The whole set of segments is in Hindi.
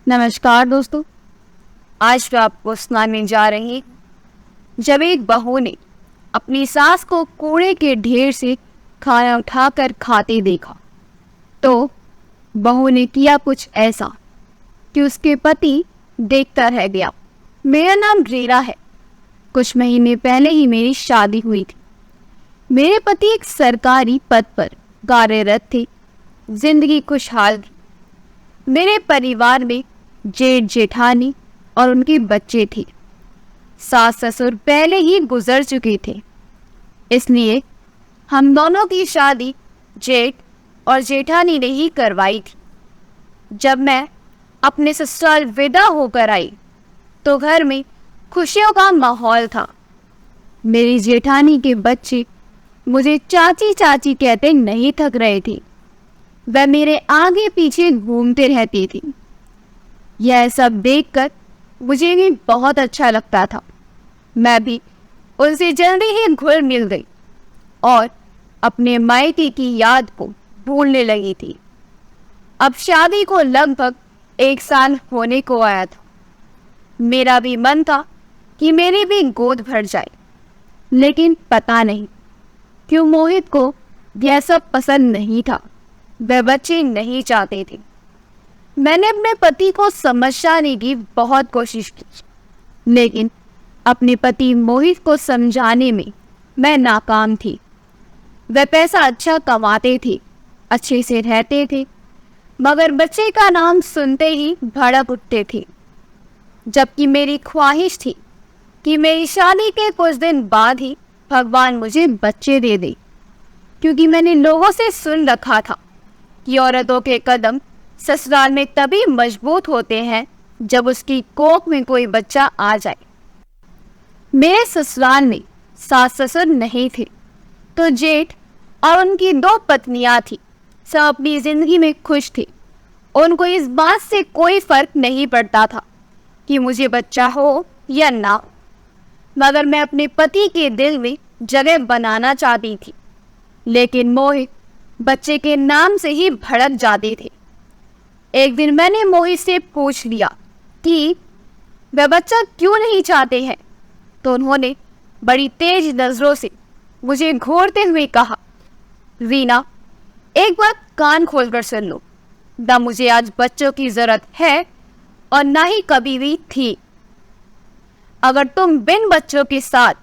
नमस्कार दोस्तों। आज मैं आपको सुनाने जा रही जब एक बहू ने अपनी सास को कूड़े के ढेर से खाना उठाकर खाते देखा तो बहू ने किया कुछ ऐसा कि उसके पति देखता रह गया। मेरा नाम रीरा है। कुछ महीने पहले ही मेरी शादी हुई थी। मेरे पति एक सरकारी पद पर कार्यरत थे। जिंदगी खुशहाल थी। मेरे परिवार में जेठ जेठानी और उनके बच्चे थे। सास ससुर पहले ही गुजर चुके थे, इसलिए हम दोनों की शादी जेठ और जेठानी ने ही करवाई थी। जब मैं अपने ससुराल विदा होकर आई तो घर में खुशियों का माहौल था। मेरी जेठानी के बच्चे मुझे चाची चाची कहते नहीं थक रहे थे। वह मेरे आगे पीछे घूमते रहती थी। यह सब देखकर मुझे भी बहुत अच्छा लगता था। मैं भी उनसे जल्दी ही घुल मिल गई और अपने मायके की याद को भूलने लगी थी। अब शादी को लगभग 1 साल होने को आया था। मेरा भी मन था कि मेरी भी गोद भर जाए, लेकिन पता नहीं क्यों मोहित को यह सब पसंद नहीं था। वह बच्चे नहीं चाहते थे। मैंने अपने पति को समझाने की बहुत कोशिश की, लेकिन अपने पति मोहित को समझाने में मैं नाकाम थी। वह पैसा अच्छा कमाते थे, अच्छे से रहते थे, मगर बच्चे का नाम सुनते ही भड़क उठते थे। जबकि मेरी ख्वाहिश थी कि मेरी शादी के कुछ दिन बाद ही भगवान मुझे बच्चे दे दे, क्योंकि मैंने लोगों से सुन रखा था कि औरतों के कदम ससुराल में तभी मजबूत होते हैं जब उसकी कोख में कोई बच्चा आ जाए। मेरे ससुराल में सास ससुर नहीं थे तो जेठ और उनकी 2 पत्नियां थी। सब अपनी जिंदगी में खुश थे। उनको इस बात से कोई फर्क नहीं पड़ता था कि मुझे बच्चा हो या ना हो, मगर मैं अपने पति के दिल में जगह बनाना चाहती थी। लेकिन मोहित बच्चे के नाम से ही भड़क जाते थे। एक दिन मैंने मोहित से पूछ लिया कि वह बच्चा क्यों नहीं चाहते हैं, तो उन्होंने बड़ी तेज नजरों से मुझे घूरते हुए कहा, रीना, एक बात कान खोलकर सुन लो। ना मुझे आज बच्चों की जरूरत है और ना ही कभी भी थी। अगर तुम बिन बच्चों के साथ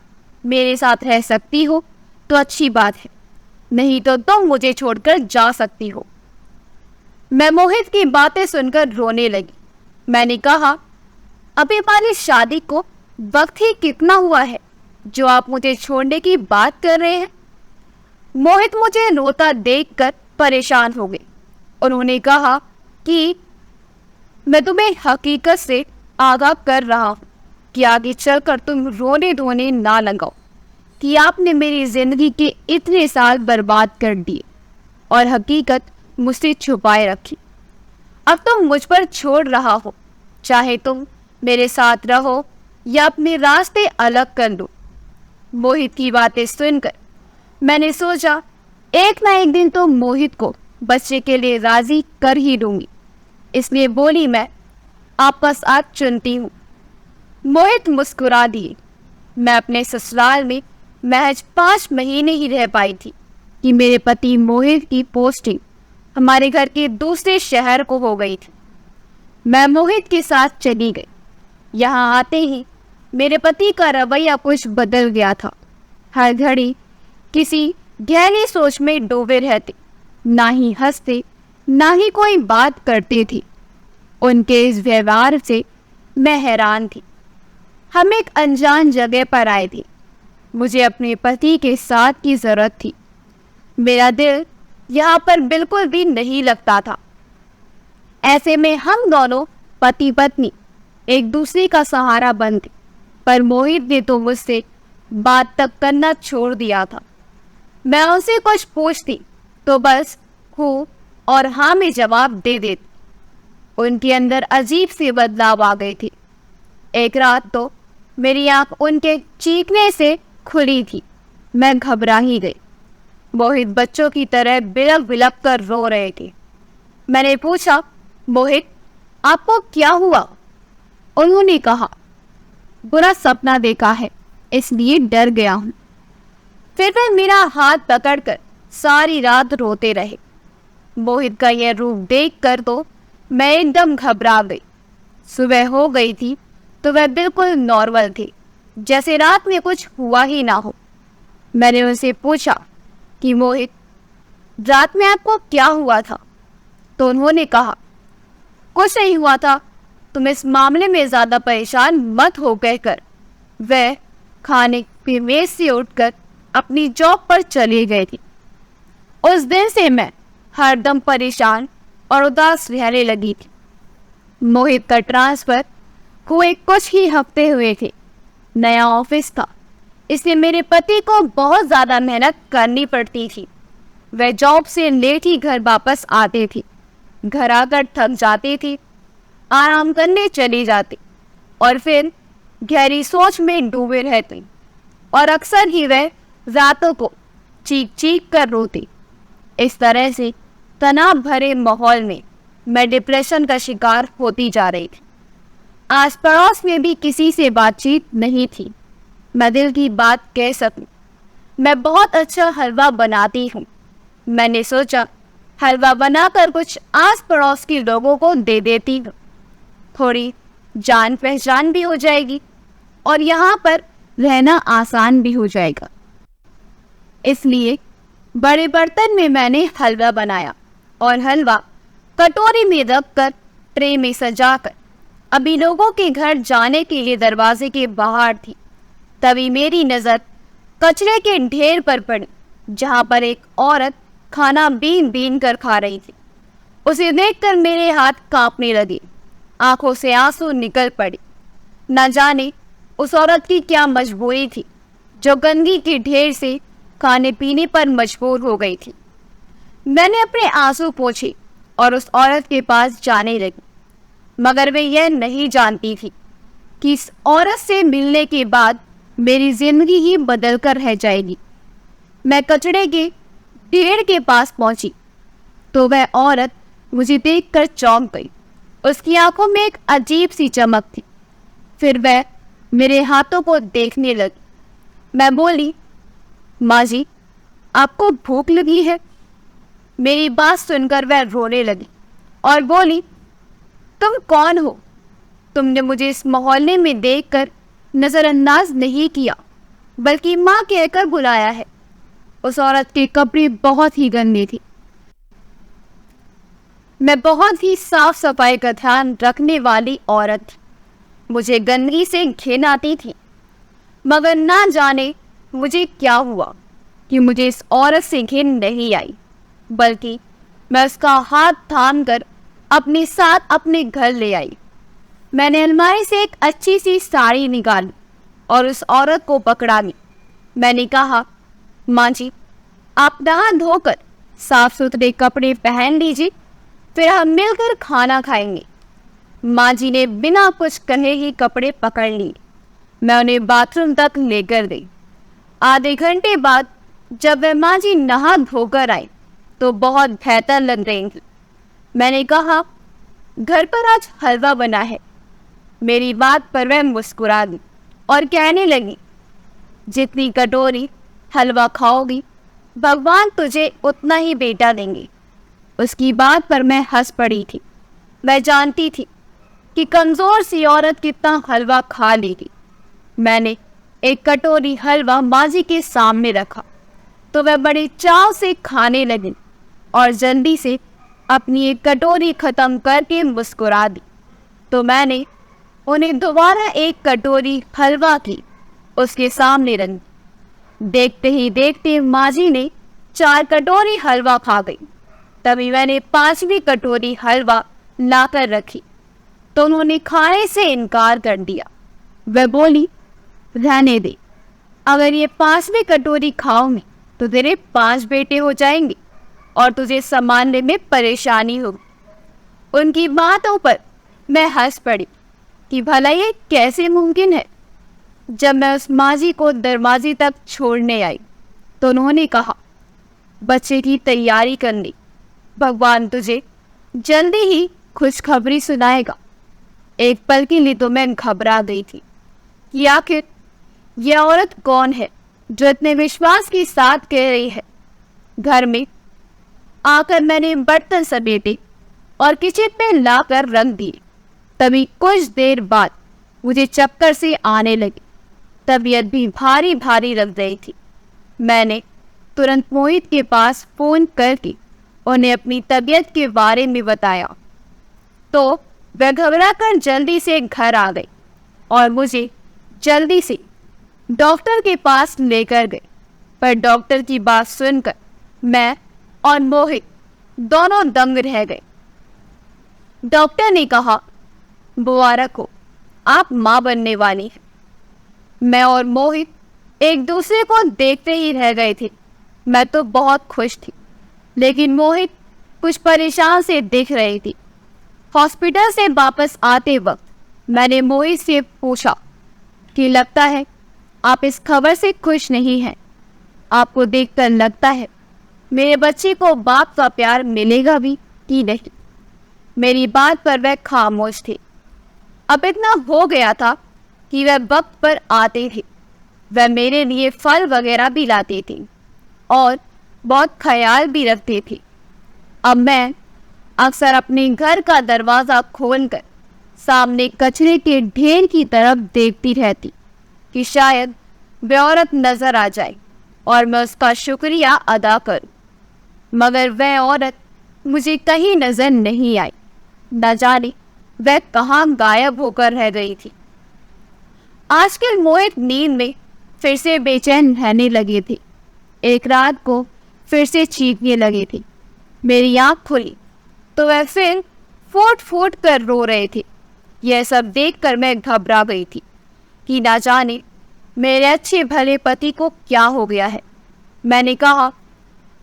मेरे साथ रह सकती हो तो अच्छी बात है, नहीं तो तुम मुझे छोड़कर जा सकती हो। मैं मोहित की बातें सुनकर रोने लगी। मैंने कहा, अभी हमारी शादी को वक्त ही कितना हुआ है जो आप मुझे छोड़ने की बात कर रहे हैं। मोहित मुझे रोता देखकर परेशान हो गए। उन्होंने कहा कि मैं तुम्हें हकीकत से आगाह कर रहा हूँ कि आगे चलकर तुम रोने धोने ना लगाओ कि आपने मेरी जिंदगी के इतने साल बर्बाद कर दिए और हकीकत मुझसे छुपाए रखी। अब तुम मुझ पर छोड़ रहा हो, चाहे तुम मेरे साथ रहो या अपने रास्ते अलग कर लो। मोहित की बातें सुनकर मैंने सोचा, एक ना एक दिन तो मोहित को बच्चे के लिए राजी कर ही दूंगी। इसलिए बोली, मैं आपका साथ चुनती हूँ। मोहित मुस्कुरा दिए। मैं अपने ससुराल में महज 5 महीने ही रह पाई थी कि मेरे पति मोहित की पोस्टिंग हमारे घर के दूसरे शहर को हो गई थी। मैं मोहित के साथ चली गई। यहाँ आते ही मेरे पति का रवैया कुछ बदल गया था। हर घड़ी किसी गहरी सोच में डूबे रहते, ना ही हंसते ना ही कोई बात करते थे। उनके इस व्यवहार से मैं हैरान थी। हम एक अनजान जगह पर आए थे। मुझे अपने पति के साथ की जरूरत थी। मेरा दिल यहाँ पर बिल्कुल भी नहीं लगता था। ऐसे में हम दोनों पति पत्नी एक दूसरे का सहारा बनते, पर मोहित ने तो मुझसे बात तक करना छोड़ दिया था। मैं उनसे कुछ पूछती तो बस हूँ और हाँ में जवाब दे देती। उनके अंदर अजीब से बदलाव आ गए थे। एक रात तो मेरी आंख उनके चीखने से खुली थी। मैं घबरा ही गई। मोहित बच्चों की तरह बिलक बिलक कर रो रहे थे। मैंने पूछा, मोहित, आपको क्या हुआ? उन्होंने कहा, बुरा सपना देखा है, इसलिए डर गया हूँ। फिर वे मेरा हाथ पकड़कर सारी रात रोते रहे। मोहित का यह रूप देखकर तो मैं एकदम घबरा गई। सुबह हो गई थी तो वह बिल्कुल नॉर्मल थे, जैसे रात में कुछ हुआ ही ना हो। मैंने उनसे पूछा कि मोहित, रात में आपको क्या हुआ था? तो उन्होंने कहा, कुछ नहीं हुआ था, तुम इस मामले में ज्यादा परेशान मत हो, कहकर वह खाने की मेज से उठकर अपनी जॉब पर चली गई थी। उस दिन से मैं हरदम परेशान और उदास रहने लगी थी। मोहित का ट्रांसफर हुए कुछ ही हफ्ते हुए थे। नया ऑफिस था, इसलिए मेरे पति को बहुत ज़्यादा मेहनत करनी पड़ती थी। वह जॉब से लेट ही घर वापस आते थे। घर आकर थक जाते थे, आराम करने चली जाती और फिर गहरी सोच में डूबे रहते और अक्सर ही वह रातों को चीख चीख कर रोती। इस तरह से तनाव भरे माहौल में मैं डिप्रेशन का शिकार होती जा रही थी। आस पड़ोस में भी किसी से बातचीत नहीं थी। मैं दिल की बात कह सकूं, मैं बहुत अच्छा हलवा बनाती हूँ। मैंने सोचा हलवा बनाकर कुछ आस पड़ोस के लोगों को दे देती हूँ, थोड़ी जान पहचान भी हो जाएगी और यहाँ पर रहना आसान भी हो जाएगा। इसलिए बड़े बर्तन में मैंने हलवा बनाया और हलवा कटोरी में रखकर ट्रे में सजाकर अभी लोगों के घर जाने के लिए दरवाजे के बाहर थी। तभी मेरी नज़र कचरे के ढेर पर पड़ी, जहाँ पर एक औरत खाना बीन बीन कर खा रही थी। उसे देखकर मेरे हाथ कांपने लगे, आंखों से आंसू निकल पड़े। न जाने उस औरत की क्या मजबूरी थी जो गंदगी के ढेर से खाने पीने पर मजबूर हो गई थी। मैंने अपने आंसू पोंछे और उस औरत के पास जाने लगी, मगर वे यह नहीं जानती थी कि इस औरत से मिलने के बाद मेरी जिंदगी ही बदल कर रह जाएगी। मैं कचड़े के ढेर के पास पहुंची तो वह औरत मुझे देखकर चौंक गई। उसकी आंखों में एक अजीब सी चमक थी। फिर वह मेरे हाथों को देखने लगी। मैं बोली, माँ जी, आपको भूख लगी है? मेरी बात सुनकर वह रोने लगी और बोली, तुम कौन हो? तुमने मुझे इस मोहल्ले में देखकर नजरअंदाज नहीं किया, बल्कि माँ कहकर बुलाया है। उस औरत के कपड़े बहुत ही गंदे थे। मैं बहुत ही साफ सफाई का ध्यान रखने वाली औरत थी। मुझे गंदगी से घिन आती थी, मगर ना जाने मुझे क्या हुआ कि मुझे इस औरत से घिन नहीं आई, बल्कि मैं उसका हाथ थाम कर अपने साथ अपने घर ले आई। मैंने अलमारी से एक अच्छी सी साड़ी निकाली और उस औरत को पकड़ा ली। मैंने कहा, माँ जी, आप नहा धोकर साफ सुथरे कपड़े पहन लीजिए, फिर हम मिलकर खाना खाएंगे। माँ जी ने बिना कुछ कहे ही कपड़े पकड़ लिए। मैं उन्हें बाथरूम तक लेकर गई। आधे घंटे बाद जब वह माँ जी नहा धोकर आई तो बहुत बेहतर लग रही थी। मैंने कहा, घर पर आज हलवा बना है। मेरी बात पर वह मुस्कुरा दी और कहने लगी, जितनी कटोरी हलवा खाओगी, भगवान तुझे उतना ही बेटा देंगे। उसकी बात पर मैं हंस पड़ी थी। मैं जानती थी कि कमज़ोर सी औरत कितना हलवा खा लेगी। मैंने एक कटोरी हलवा माँ जी के सामने रखा तो वह बड़े चाव से खाने लगी और जल्दी से अपनी एक कटोरी ख़त्म करके मुस्कुरा दी। तो मैंने उन्हें दोबारा एक कटोरी हलवा की उसके सामने रखी। देखते ही देखते माँ जी ने 4 कटोरी हलवा खा गई। तभी मैंने 5वीं कटोरी हलवा लाकर रखी तो उन्होंने खाने से इनकार कर दिया। वह बोली, रहने दे, अगर ये 5वीं कटोरी खाओगे तो तेरे 5 बेटे हो जाएंगे और तुझे संभालने में परेशानी होगी। उनकी बातों पर मैं हंस पड़ी कि भला ये कैसे मुमकिन है। जब मैं उस माँ जी को दरवाजे तक छोड़ने आई तो उन्होंने कहा, बच्चे की तैयारी करनी, भगवान तुझे जल्दी ही खुशखबरी सुनाएगा। एक पल के लिए तो मैं घबरा गई थी कि आखिर यह औरत कौन है जो इतने विश्वास के साथ कह रही है। घर में आकर मैंने बर्तन समेटे और किचन में लाकर रख दिए। तभी कुछ देर बाद मुझे चक्कर से आने लगे। तबीयत भी भारी भारी लग रही थी। मैंने तुरंत मोहित के पास फोन करके उन्हें अपनी तबीयत के बारे में बताया तो वह घबराकर जल्दी से घर आ गई और मुझे जल्दी से डॉक्टर के पास लेकर गए। पर डॉक्टर की बात सुनकर मैं और मोहित दोनों दंग रह गए। डॉक्टर ने कहा, मुबारक हो, आप मां बनने वाली हैं। मैं और मोहित एक दूसरे को देखते ही रह गए थे। मैं तो बहुत खुश थी, लेकिन मोहित कुछ परेशान से दिख रही थी। हॉस्पिटल से वापस आते वक्त मैंने मोहित से पूछा कि लगता है आप इस खबर से खुश नहीं हैं। आपको देखकर लगता है मेरे बच्चे को बाप का प्यार मिलेगा भी कि नहीं। मेरी बात पर वह खामोश थे। अब इतना हो गया था कि वह वक्त पर आते थे। वह मेरे लिए फल वगैरह भी लाते थे और बहुत ख्याल भी रखते थे। अब मैं अक्सर अपने घर का दरवाज़ा खोलकर सामने कचरे के ढेर की तरफ देखती रहती कि शायद वह औरत नजर आ जाए और मैं उसका शुक्रिया अदा करूं। मगर वह औरत मुझे कहीं नजर नहीं आई। न जाने वह कहाँ गायब होकर रह गई थी। आजकल मोहित नींद में फिर से बेचैन रहने लगे थे। एक रात को फिर से चीखने लगे थे। मेरी आँख खुली तो वह फिर फूट फूट कर रो रहे थे। यह सब देखकर मैं घबरा गई थी कि ना जाने मेरे अच्छे भले पति को क्या हो गया है। मैंने कहा,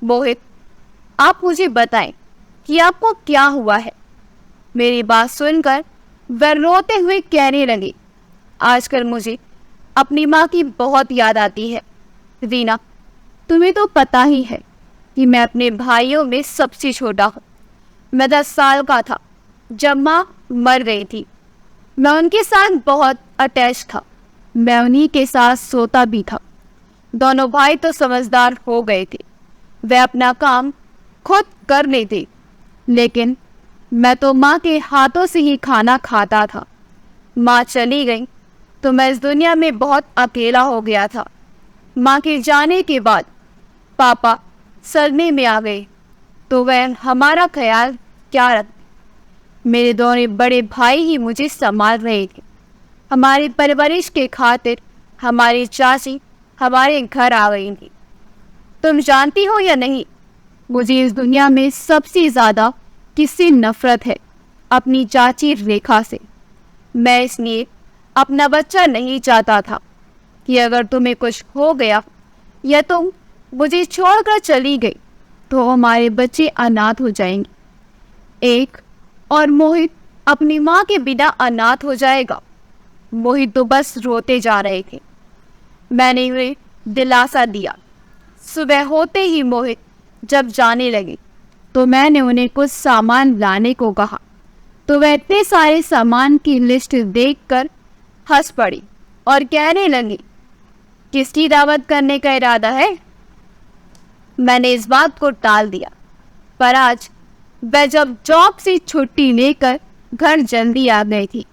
मोहित, आप मुझे बताएं कि आपको क्या हुआ है। मेरी बात सुनकर वह रोते हुए कहने लगे, आजकल मुझे अपनी माँ की बहुत याद आती है। रीना, तुम्हें तो पता ही है कि मैं अपने भाइयों में सबसे छोटा हूँ। मैं 10 साल का था जब माँ मर गई थी। मैं उनके साथ बहुत अटैच था। मैं उन्हीं के साथ सोता भी था। दोनों भाई तो समझदार हो गए थे। वे अपना काम खुद कर लेते, लेकिन मैं तो माँ के हाथों से ही खाना खाता था। माँ चली गई तो मैं इस दुनिया में बहुत अकेला हो गया था। माँ के जाने के बाद पापा सदमे में आ गए तो वह हमारा ख्याल क्या रखते। मेरे दोनों बड़े भाई ही मुझे संभाल रहे थे। हमारी परवरिश के खातिर हमारी चाची हमारे घर आ गई थी। तुम जानती हो या नहीं, मुझे इस दुनिया में सबसे ज़्यादा किससे नफरत है? अपनी चाची रेखा से। मैं इसलिए अपना बच्चा नहीं चाहता था कि अगर तुम्हें कुछ हो गया या तुम मुझे छोड़कर चली गई तो हमारे बच्चे अनाथ हो जाएंगे। एक और मोहित अपनी माँ के बिना अनाथ हो जाएगा। मोहित तो बस रोते जा रहे थे। मैंने उन्हें दिलासा दिया। सुबह होते ही मोहित जब जाने लगे तो मैंने उन्हें कुछ सामान लाने को कहा तो वह इतने सारे सामान की लिस्ट देखकर हंस पड़ी और कहने लगी, किसकी दावत करने का इरादा है? मैंने इस बात को टाल दिया, पर आज वह जब जॉब से छुट्टी लेकर घर जल्दी आ गई थी।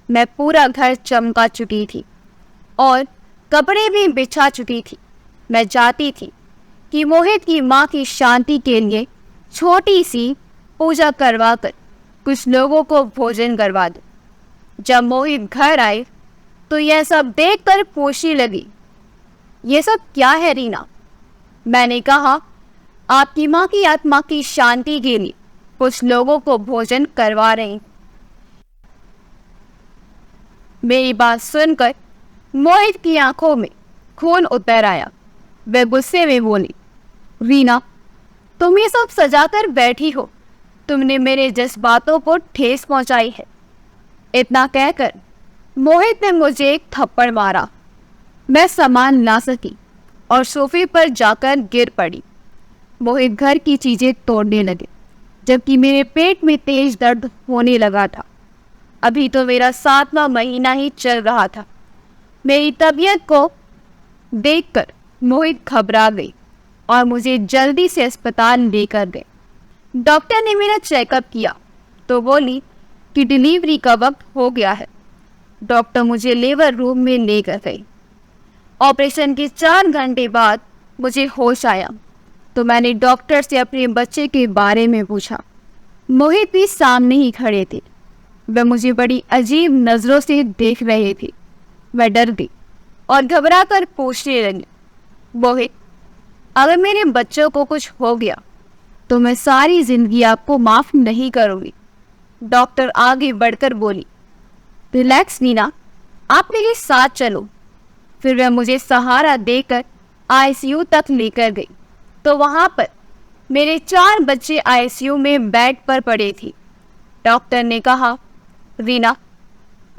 मैं पूरा घर चमका चुकी थी और कपड़े भी बिछा चुकी थी। मैं चाहती थी कि मोहित की माँ की शांति के लिए छोटी सी पूजा करवाकर कुछ लोगों को भोजन करवा दूं। जब मोहित घर आए तो यह सब देखकर पूछने लगी, ये सब क्या है रीना? मैंने कहा, आपकी माँ की आत्मा की शांति के लिए कुछ लोगों को भोजन करवा रही। मेरी बात सुनकर मोहित की आंखों में खून उतर आया। वह गुस्से में बोली, रीना, तुम ये सब सजाकर बैठी हो। तुमने मेरे जज्बातों को ठेस पहुंचाई है। इतना कहकर मोहित ने मुझे एक थप्पड़ मारा। मैं सामान ला सकी और सोफे पर जाकर गिर पड़ी। मोहित घर की चीजें तोड़ने लगे। जबकि मेरे पेट में तेज दर्द होने लगा था। अभी तो मेरा 7वां महीना ही चल रहा था। मेरी तबीयत को देखकर मोहित घबरा गई और मुझे जल्दी से अस्पताल लेकर गए। डॉक्टर ने मेरा चेकअप किया तो बोली कि डिलीवरी का वक्त हो गया है। डॉक्टर मुझे लेबर रूम में लेकर गई। ऑपरेशन के 4 घंटे बाद मुझे होश आया तो मैंने डॉक्टर से अपने बच्चे के बारे में पूछा। मोहित भी सामने ही खड़े थे। वह मुझे बड़ी अजीब नज़रों से देख रहे थे। मैं डर गई और घबरा कर पूछने लगी, मोहित, अगर मेरे बच्चों को कुछ हो गया तो मैं सारी जिंदगी आपको माफ़ नहीं करूँगी। डॉक्टर आगे बढ़कर बोली, रिलैक्स नीना, आप मेरे साथ चलो। फिर वह मुझे सहारा देकर आईसीयू तक लेकर गई तो वहाँ पर मेरे 4 बच्चे आईसीयू में बेड पर पड़े थे। डॉक्टर ने कहा, रीना,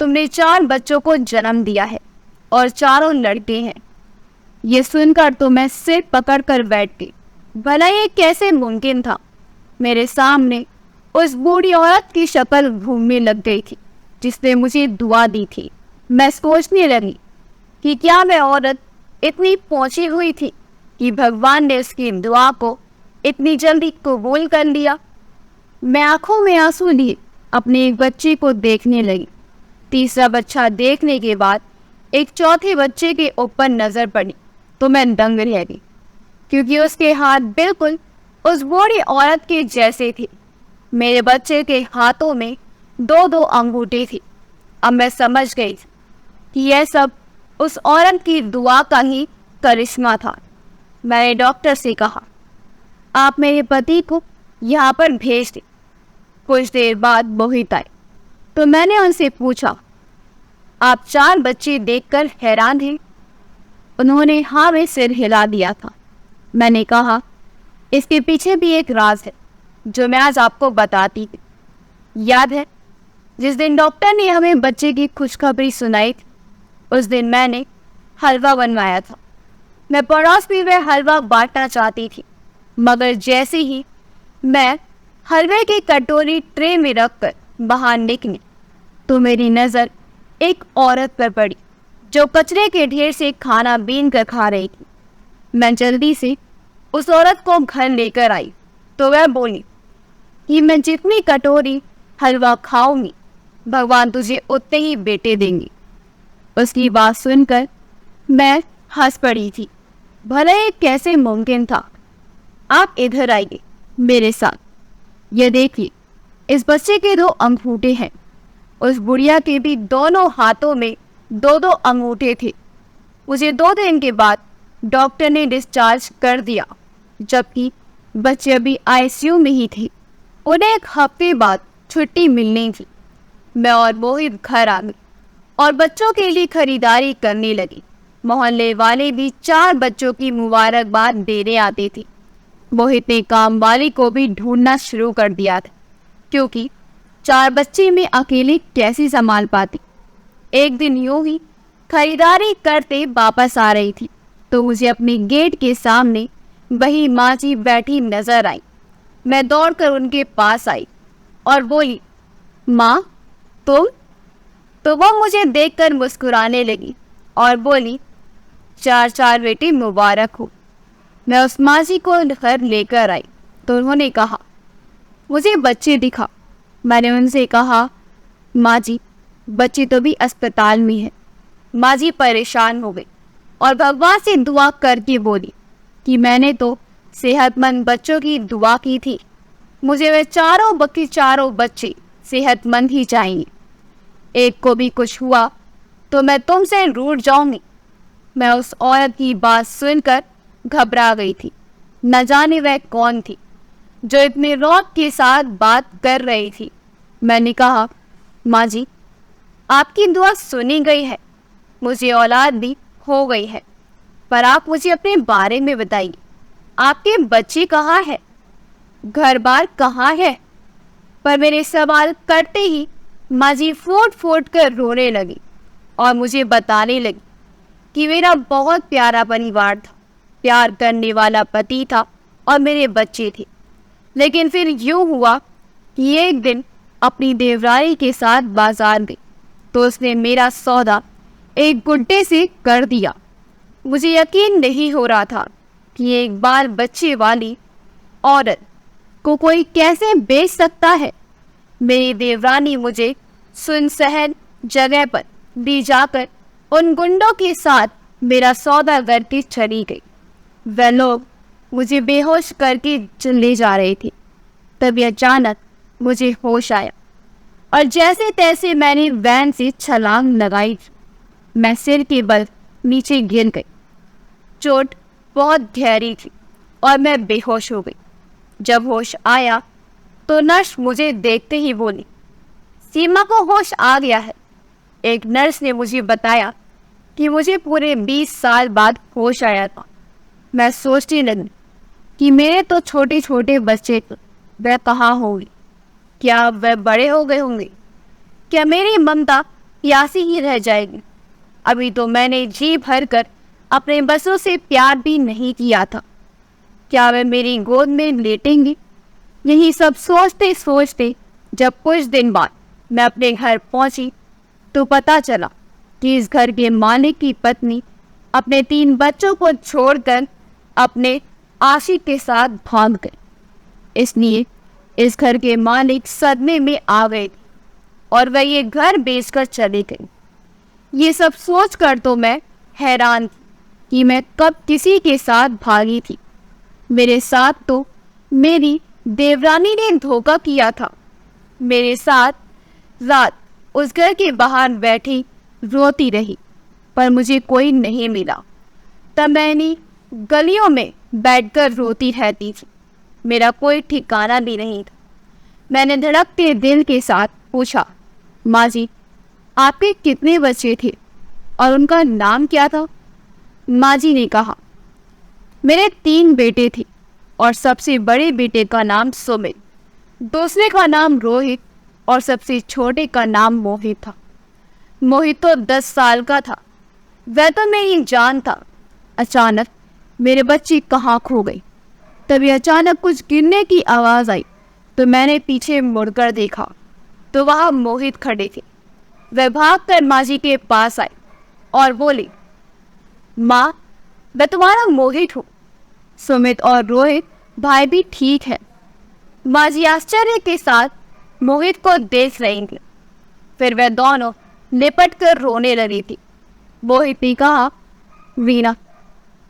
तुमने 4 बच्चों को जन्म दिया है और चारों लड़के हैं। ये सुनकर तो मैं सिर पकड़ कर बैठ गई। भला ये कैसे मुमकिन था? मेरे सामने उस बूढ़ी औरत की शक्ल घूमने लग गई थी जिसने मुझे दुआ दी थी। मैं सोचने लगी कि क्या वह औरत इतनी पहुंची हुई थी कि भगवान ने उसकी दुआ को इतनी जल्दी कबूल कर लिया। मैं आंखों में आंसू लिए अपने एक बच्चे को देखने लगी। तीसरा बच्चा देखने के बाद एक चौथे बच्चे के ऊपर नजर पड़ी तो मैं दंग रह गई, क्योंकि उसके हाथ बिल्कुल उस बूढ़ी औरत के जैसे थे। मेरे बच्चे के हाथों में 2-2 अंगूठे थे। अब मैं समझ गई कि यह सब उस औरत की दुआ का ही करिश्मा था। मैंने डॉक्टर से कहा, आप मेरे पति को यहाँ पर भेज दें। कुछ देर बाद मोहित आए तो मैंने उनसे पूछा, आप 4 बच्चे देखकर हैरान हैं? उन्होंने हाँ में सिर हिला दिया था। मैंने कहा, इसके पीछे भी एक राज है जो मैं आज आपको बताती थी। याद है जिस दिन डॉक्टर ने हमें बच्चे की खुशखबरी सुनाई थी, उस दिन मैंने हलवा बनवाया था। मैं पड़ोस में वह हलवा बांटना चाहती थी, मगर जैसे ही मैं हलवे की कटोरी ट्रे में रखकर बाहर निकली तो मेरी नज़र एक औरत पर पड़ी जो कचरे के ढेर से खाना बीन कर खा रही थी। मैं जल्दी से उस औरत को घर लेकर आई तो वह बोली कि मैं जितनी कटोरी हलवा खाऊंगी भगवान तुझे उतने ही बेटे देंगे। उसकी बात सुनकर मैं हंस पड़ी थी। भला ये कैसे मुमकिन था? आप इधर आइए मेरे साथ। यह देखिए, इस बच्चे के 2 अंगूठे हैं। उस बुढ़िया के भी दोनों हाथों में 2-2 अंगूठे थे। मुझे 2 दिन के बाद डॉक्टर ने डिस्चार्ज कर दिया, जबकि बच्चे अभी आईसीयू में ही थे। उन्हें 1 हफ्ते बाद छुट्टी मिलनी थी। मैं और मोहित घर आ गए और बच्चों के लिए खरीदारी करने लगी। मोहल्ले वाले भी 4 बच्चों की मुबारकबाद देने आते थे। मोहित ने काम वाली को भी ढूंढना शुरू कर दिया था, क्योंकि 4 बच्चे में अकेले कैसे संभाल पाती। एक दिन यूं ही खरीदारी करते वापस आ रही थी तो मुझे अपने गेट के सामने वही माँ जी बैठी नजर आई। मैं दौड़कर उनके पास आई और बोली, माँ, तुम? तो वो मुझे देखकर मुस्कुराने लगी और बोली, 4 बेटी मुबारक हो। मैं उस माँ जी को घर लेकर आई तो उन्होंने कहा, मुझे बच्चे दिखा। मैंने उनसे कहा, माँ जी, बच्चे तो भी अस्पताल में है। माँ जी परेशान हो गई और भगवान से दुआ करके बोली कि मैंने तो सेहतमंद बच्चों की दुआ की थी, मुझे वे चारों बच्चे सेहतमंद ही चाहिए। एक को भी कुछ हुआ तो मैं तुमसे रूठ जाऊंगी। मैं उस औरत की बात सुनकर घबरा गई थी। न जाने वह कौन थी जो इतने रौब के साथ बात कर रही थी। मैंने कहा, माँ जी, आपकी दुआ सुनी गई है, मुझे औलाद भी हो गई है, पर आप मुझे अपने बारे में बताइए। आपके बच्चे कहाँ हैं? घर बार कहाँ है? पर मेरे सवाल करते ही माँ जी फूट फूट कर रोने लगी और मुझे बताने लगी कि मेरा बहुत प्यारा परिवार था, प्यार करने वाला पति था और मेरे बच्चे थे। लेकिन फिर यूं हुआ कि एक दिन अपनी देवरानी के साथ बाजार गई तो उसने मेरा सौदा एक गुड्डे से कर दिया। मुझे यकीन नहीं हो रहा था कि एक बाल बच्चे वाली औरत को कोई कैसे बेच सकता है। मेरी देवरानी मुझे सुनसहन जगह पर ले जाकर उन गुंडों के साथ मेरा सौदा करके चली गई। वह लोग मुझे बेहोश करके ले जा रहे थे। तभी अचानक मुझे होश आया और जैसे तैसे मैंने वैन से छलांग लगाई। मैं सिर के बल नीचे गिर गई। चोट बहुत गहरी थी और मैं बेहोश हो गई। जब होश आया तो नर्स मुझे देखते ही बोली, सीमा को होश आ गया है। एक नर्स ने मुझे बताया कि मुझे पूरे 20 साल बाद होश आया था। मैं सोचने लगी कि मेरे तो छोटे छोटे बच्चे थे, वह कहाँ होंगे? क्या वह बड़े हो गए होंगे? क्या मेरी ममता प्यासी ही रह जाएगी? अभी तो मैंने जी भर कर अपने बच्चों से प्यार भी नहीं किया था। क्या वे मेरी गोद में लेटेंगे? यही सब सोचते सोचते जब कुछ दिन बाद मैं अपने घर पहुंची तो पता चला कि इस घर के मालिक की पत्नी अपने 3 बच्चों को छोड़कर अपने आशिक के साथ भाग गए। इसलिए इस घर के मालिक सदमे में आ गए और वह ये घर बेचकर चले गए। ये सब सोचकर तो मैं हैरान थी कि मैं कब किसी के साथ भागी थी। मेरे साथ तो मेरी देवरानी ने धोखा किया था। मेरे साथ रात उस घर के बाहर बैठी रोती रही पर मुझे कोई नहीं मिला। तब मैंने गलियों में बैठकर रोती रहती थी। मेरा कोई ठिकाना भी नहीं था। मैंने धड़कते दिल के साथ पूछा, माँ जी, आपके कितने बच्चे थे और उनका नाम क्या था? माँ जी ने कहा, मेरे 3 बेटे थे और सबसे बड़े बेटे का नाम सुमित, दूसरे का नाम रोहित और सबसे छोटे का नाम मोहित था। मोहित तो 10 साल का था। वह तो मेरी जान था। अचानक मेरे बच्चे कहाँ खो गए। तभी अचानक कुछ गिरने की आवाज़ आई तो मैंने पीछे मुड़कर देखा तो वहाँ मोहित खड़े थे। वह भागकर माँ जी के पास आए और बोले, माँ, मैं तुम्हारा मोहित हूँ। सुमित और रोहित भाई भी ठीक है। माँ जी आश्चर्य के साथ मोहित को देख रही थी। फिर वह दोनों लिपट कर रोने लगी थी। मोहित ने कहा, वीना,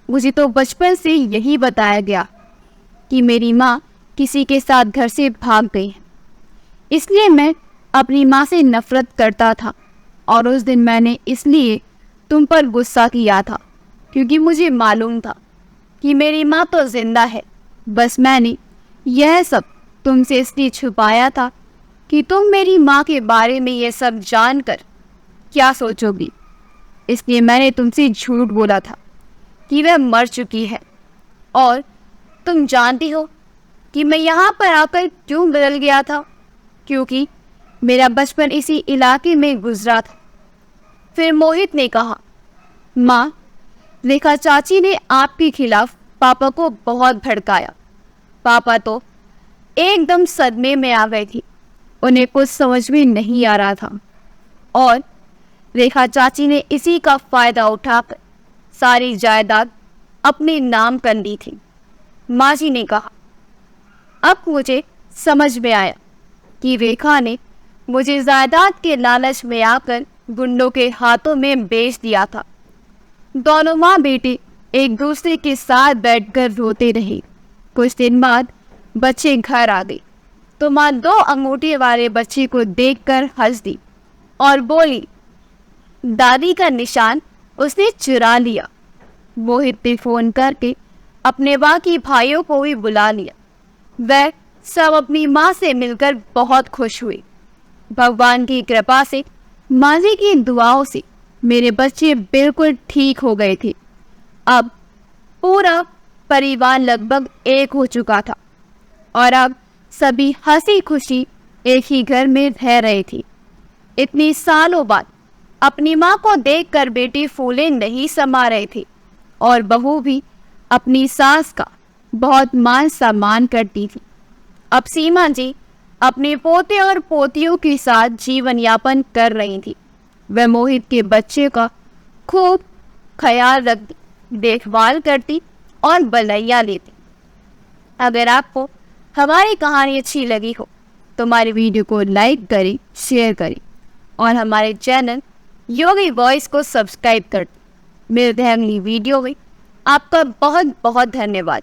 मुझे तो बचपन से यही बताया गया कि मेरी माँ किसी के साथ घर से भाग गई है। इसलिए मैं अपनी माँ से नफरत करता था और उस दिन मैंने इसलिए तुम पर गुस्सा किया था क्योंकि मुझे मालूम था कि मेरी माँ तो जिंदा है। बस मैंने यह सब तुमसे इसलिए छुपाया था कि तुम मेरी माँ के बारे में यह सब जानकर क्या सोचोगी। इसलिए मैंने तुमसे झूठ बोला था कि वह मर चुकी है। और तुम जानती हो कि मैं यहाँ पर आकर क्यों बदल गया था? क्योंकि मेरा बचपन इसी इलाके में गुजरा था। फिर मोहित ने कहा, माँ, रेखा चाची ने आपके खिलाफ पापा को बहुत भड़काया। पापा तो एकदम सदमे में आ गए थे। उन्हें कुछ समझ में नहीं आ रहा था और रेखा चाची ने इसी का फायदा उठाकर सारी जायदाद अपने नाम कर ली थी। माँ जी ने कहा, अब मुझे समझ में आया कि रेखा ने मुझे जायदाद के लालच में आकर गुंडों के हाथों में बेच दिया था। दोनों माँ बेटे एक दूसरे के साथ बैठकर रोते रहे। कुछ दिन बाद बच्चे घर आ गए तो माँ 2 अंगूठे वाले बच्चे को देखकर हंस दी और बोली, दादी का निशान उसने चुरा लिया। मोहित ने फोन करके अपने बाकी भाइयों को भी बुला लिया। वह सब अपनी माँ से मिलकर बहुत खुश हुए। भगवान की कृपा से, माँ जी की दुआओं से मेरे बच्चे बिल्कुल ठीक हो गए थे। अब पूरा परिवार लगभग एक हो चुका था और अब सभी हंसी खुशी एक ही घर में रह रहे थे। इतनी सालों बाद अपनी माँ को देखकर बेटे फूले नहीं समा रहे थे और बहू भी अपनी सास का बहुत मान सम्मान करती थी। अब सीमा जी अपने पोते और पोतियों के साथ जीवन यापन कर रही थी। वह मोहित के बच्चे का खूब ख्याल रखती, देखभाल करती और बलैया लेती। अगर आपको हमारी कहानी अच्छी लगी हो तो हमारी वीडियो को लाइक करें, शेयर करें और हमारे चैनल योगी वॉइस को सब्सक्राइब कर दें। मिलते हैं अगली वीडियो में। आपका बहुत बहुत धन्यवाद।